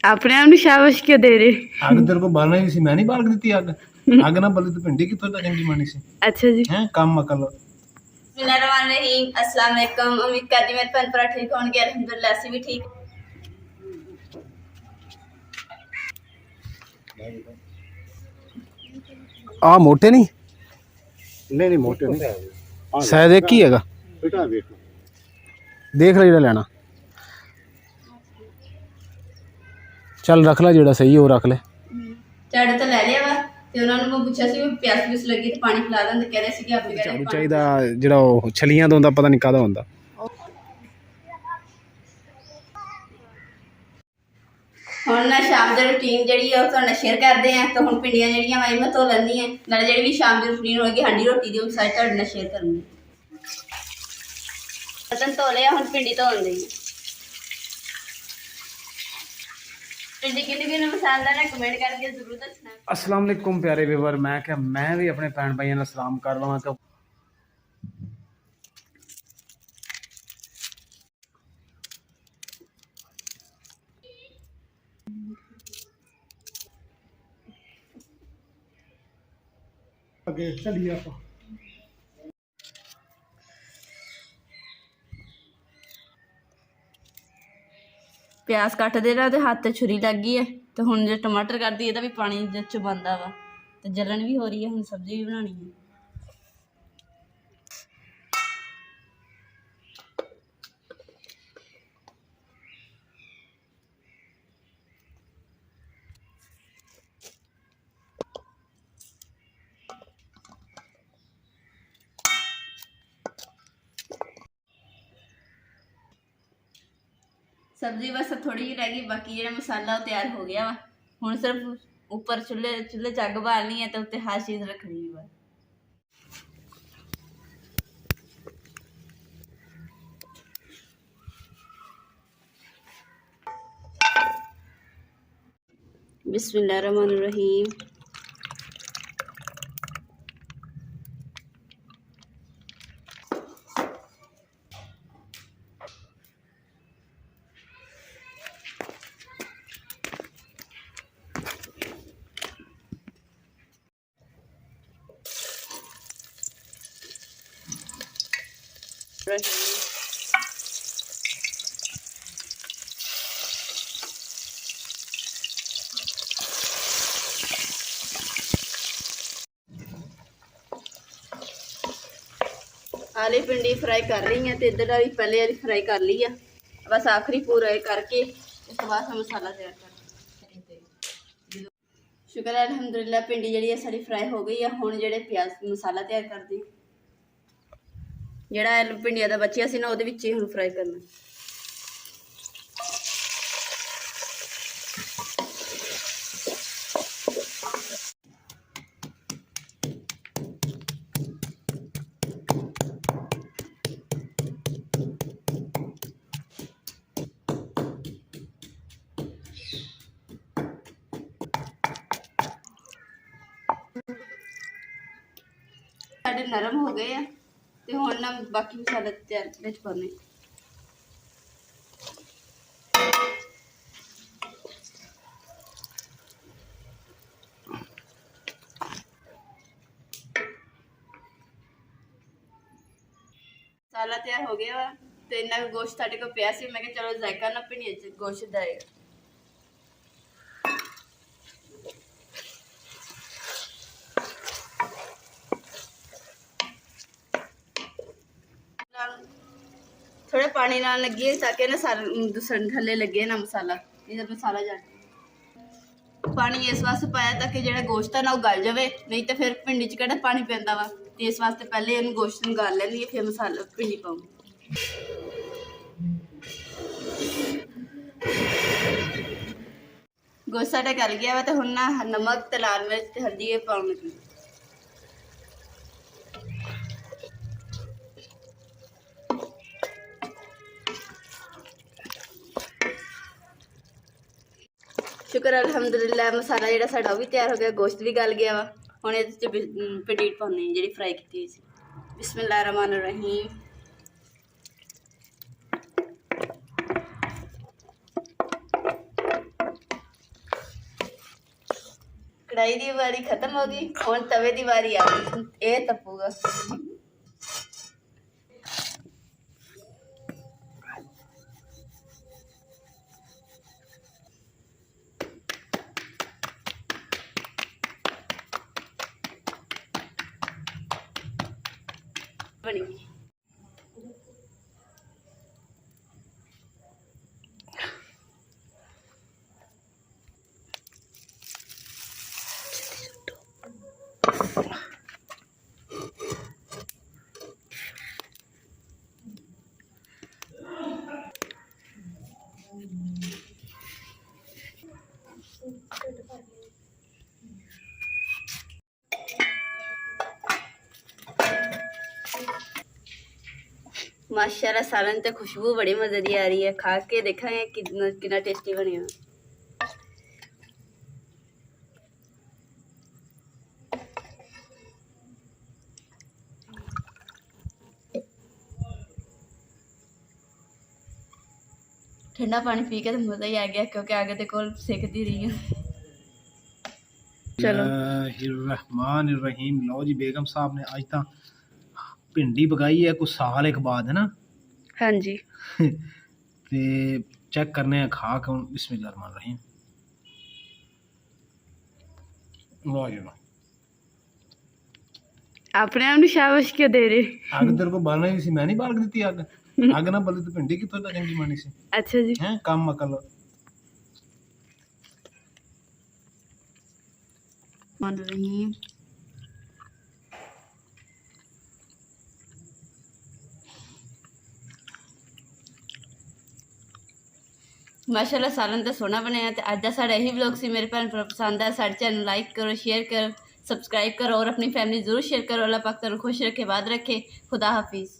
अपने आप शाबाश क्यों दे रहे? अग तेरे को बालना ही सी, मैं नहीं बाल दी अग। अग ना बली तो भिंडी कितों तक चंगी मानी सी। अच्छा जी। हैं काम अकल। बिस्मिल्लाहिर्रहमानिर्रहीम। अस्सलाम वालेकुम। उम्मीद करती मेरे भैन भरा ठीक होंगे। अल्हम्दुलिल्लाह असीं भी ठीक। आ मोटे नहीं नहीं मोटे नहीं शायद एक ही हैगा। देख ले जेड़ा लेना। चल रख ले जेड़ा सही हो रख ले। ਝਾੜੂ ਤਾਂ ਲੈ ਲਿਆ ਵਾ ਤੇ ਉਹਨਾਂ ਨੂੰ ਮੈਂ ਪੁੱਛਿਆ ਸੀ ਵੀ ਪਿਆਸ ਪਿਸ ਲੱਗੀ ਤੇ ਪਾਣੀ ਪਿਲਾ ਦਿੰਦੇ, ਕਹਿੰਦੇ ਸੀ ਕਿ ਆਪੇ ਝਾੜੂ ਚਾਹੀਦਾ ਜਿਹੜਾ ਉਹ ਛਲੀਆਂ ਦਾ ਹੁੰਦਾ, ਪਤਾ ਨਹੀਂ ਕਾਹਦਾ ਹੁੰਦਾ। ਹੁਣ ਨਾ ਸ਼ਾਮ ਦੀ ਰੂਟੀਨ ਜਿਹੜੀ ਆ ਉਹ ਤੁਹਾਡੇ ਨਾਲ ਸ਼ੇਅਰ ਕਰਦੇ ਆ। ਤਾਂ ਹੁਣ ਪਿੰਡੀਆਂ ਜਿਹੜੀਆਂ ਵਾਈ ਮੈਂ ਧੋ ਲੈਂਦੀ ਆ, ਨਾਲੇ ਜਿਹੜੀ ਵੀ ਸ਼ਾਮ ਦੀ ਰੂਟੀਨ ਹੋਏਗੀ ਹਾਂਡੀ ਰੋਟੀ ਦੀ ਉਹ ਸਾਰੇ ਤੁਹਾਡੇ ਨਾਲ ਸ਼ੇਅਰ ਕਰੂੰਗੀ। ਬਰਤਨ ਧੋ ਲਿਆ, ਹੁਣ ਪਿੰਡੀ ਧੋਣ ਦੀ। पिंडी कितने कितने मसाला ना कमेंट करके जरूर दसना। अस्सलाम वालेकुम प्यारे व्यूअर, मैं क्या मैं भी अपने भैन भाइयों ने सलाम कर लवां। तो आगे चलिए आप प्याज कट देना तो हाथ ते छुरी लग गई है। तो हुण जो टमाटर कर दी, भी पानी च बनता वा तो जलन भी हो रही है। हुण सब्जी भी बनानी है। सब्जी बस थोड़ी ही रह गई, बाकी जो मसाला वो तैयार हो गया वा। हुण सिर्फ ऊपर चूल्हे च अग बालनी है तो उत्ते हर चीज़ रखनी है। बिस्मिल्लाहिर्रहमानिर्रहीम। आली भिंडी फ्राई कर रही हैं तो इधर वाली पहले वाली फ्राई कर ली है। बस आखिरी पूरा करके उस बाद मसाला तैयार कर। शुक्र है अल्हम्दुलिल्लाह भिंडी जी साड़ी फ्राई हो गई है। हुण जेडे प्याज मसाला तैयार कर दी, जेड़ा भिंडिया का बचिया सी ना उहदे विच ही हुण फ्राई करना। साडे नरम हो गए हैं तो हुण ना बाकी मसाले तैयार विच पाने। मसाला तैयार हो गया वा तो इन्ना गोश्त साडे को पिया सी, मैं कहा चलो जायका ना भिंडिया च गोश्त जाएगा। थोड़े पानी नाल लगी ताकि ना सारा थल्ले लगे ना मसाला, इधर मसाला जाए। पानी इस वास्ते पाया ताकि जो गोश्त है ना वो गल जाए, नहीं तो फिर भिंडी च केड़ा पानी पैंदा वा। तो इस वास्ते पहले इन गोश्त नूं गल लैंदी है, फिर मसाला भिंडी पाऊँ। गोश्त साडा गल गया वा तो हुण ना नमक ते लाल मिर्च ते हल्दी पाउण लगी। शुक्र अल्हम्दुलिल्लाह मसाला जो साडा भी तैयार हो गया, गोश्त भी गल गया वा। हुण इहदे च भिंडी पाउने जिहड़ी फ्राई कीती सी। बिस्मिल्लाहिर्रहमानिर्रहीम। ਕੜਾਈ ਦੀ ਵਾਰੀ ਖਤਮ ਹੋ ਗਈ, ਹੁਣ ਤਵੇ ਦੀ ਵਾਰੀ ਆ ਗਈ, ਇਹ ਤਪੂਗਾ। ਬਣੀ माशाल्लाह सालन ते खुशबू बड़ी मजे की आ रही है। खा के देखेंगे कितना टेस्टी बने। ठंडा पानी पी के तो मजा ही आ गया, क्योंकि आगे ते कोल सेकती रही है। चलो रहमान रहीम। लो जी बेगम साहब ने आज तो भिंडी पकाई है कुछ साल एक बाद, है ना? हाँ जी। ते चेक करने हैं खा के। बिस्मिल्लाह रहमान रहीम। वाह जी वाह। अपने आप शाबाश क्यों दे रहे? अग तेरे को बालना ही सी, मैं नहीं बाल दी अग। अग ना बली तो भिंडी कितों तक चंगी बनी सी। अच्छा जी। हैं कम अकल। रहीम माशाल्लाह सालन तो सोहना बनया। तो अज का साढ़ा यही व्लॉग सी। मेरे भैन भरा पसंद है साढ़े चैनल लाइक करो, शेयर करो, सब्सक्राइब करो और अपनी फैमिली जरूर शेयर करो। अल्लाह पाक तुहानू खुश रखे, बाद रखे। खुदा हाफिज़।